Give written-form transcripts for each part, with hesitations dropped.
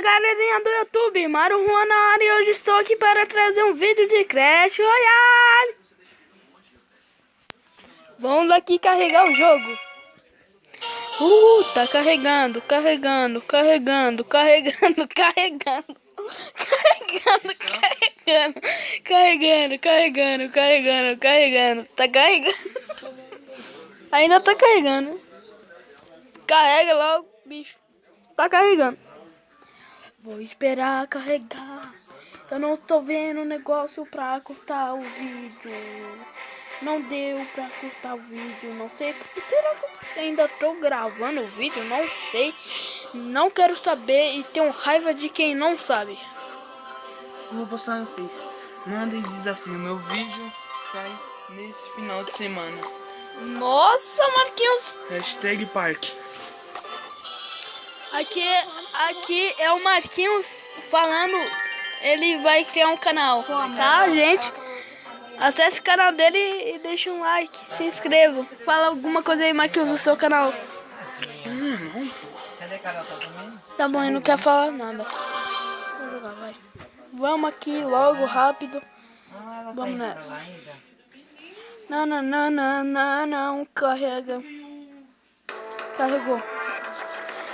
Fala galerinha do YouTube, Mario Juan na área e hoje estou aqui para trazer um vídeo de Clash Royale. Vamos aqui carregar o jogo. Tá carregando. Carregando. Tá carregando. Ainda tá carregando. Carrega logo, bicho. Tá carregando. Vou esperar carregar. Eu não tô vendo o negócio pra cortar o vídeo. Não deu pra cortar o vídeo. Não sei porque. Será que eu ainda tô gravando o vídeo? Não sei. Não quero saber e tenho raiva de quem não sabe. Eu vou postar no Face. Mandem desafio. Meu vídeo sai nesse final de semana. Nossa, Marquinhos. Hashtag Parque. Aqui é o Marquinhos falando. Ele vai criar um canal, tá, gente? Acesse o canal dele e deixa um like, se inscreva. Fala alguma coisa aí, Marquinhos, no seu canal. Tá bom, ele não quer falar nada. Vou jogar, vai. Vamos aqui logo, rápido. Vamos nessa. Não, carrega. Carregou.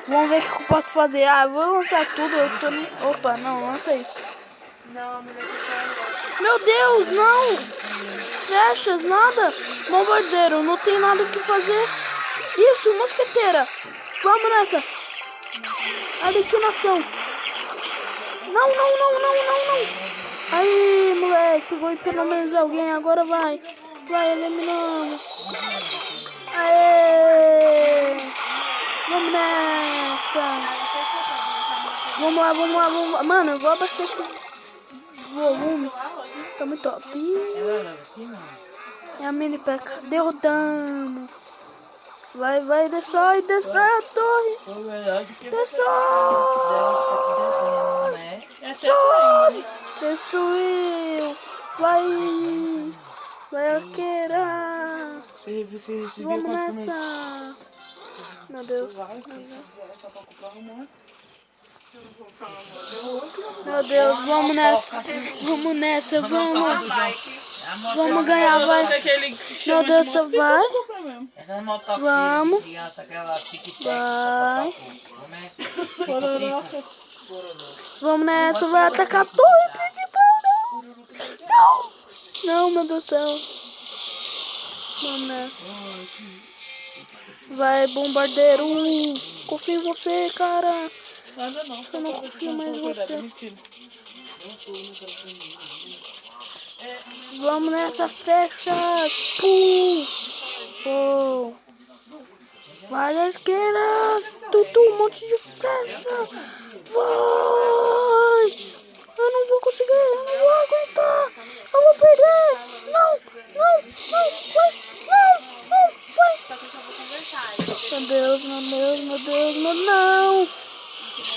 Vamos ver o que eu posso fazer. Eu vou lançar tudo. Eu tô nem... Opa, não, lança isso. Meu Deus, não! Flechas, nada! Bombardeiro, não tem nada o que fazer. Isso, mosqueteira! Vamos nessa! Aniquilação! Não! Aí, moleque, vou ir pelo menos alguém. Agora vai! Vai, eliminando! Aê! Vamos nessa! Vamos lá. Mano, eu vou abaixar esse volume. Tá muito top. É a mini peca. Derrotamos. Vai, destrói a torre. Destruiu. Vai, arqueira. Vamos nessa. Meu Deus. Meu Deus, vamos nessa. Vamos ganhar, vai. Meu Deus, você vai. Vamos. Vai. Vamos nessa, vai atacar a torre principal. Não, meu Deus do céu. Vamos nessa. Vai, bombardeiro. Confio em você, cara. Eu não confio mais em você. Vamos nessas flechas. Pum. Vai, arqueiras. Um monte de flecha. Vai. Eu não vou conseguir. Eu não vou aguentar. Eu vou perder. Não. Vai. Meu Deus,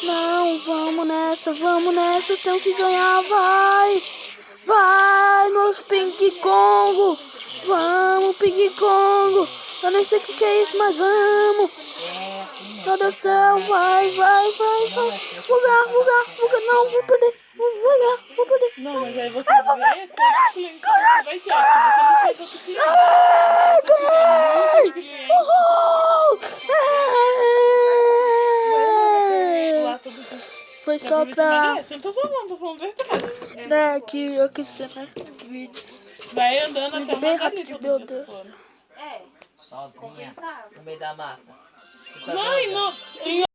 não, vamos nessa, tenho que ganhar, vai, meus Ping Kongo, vamos, Ping Kongo, eu nem sei o que é isso, mas vamos, meu Deus do céu, vai, vou ganhar, não, vou perder, vou perder, Não, mas aí você vou ganhar, Foi só pra... Não tô falando verdade. Aqui será vídeo. Vai andando até Bem uma rápido, meu Deus. Sozinha, no meio da mata. Não.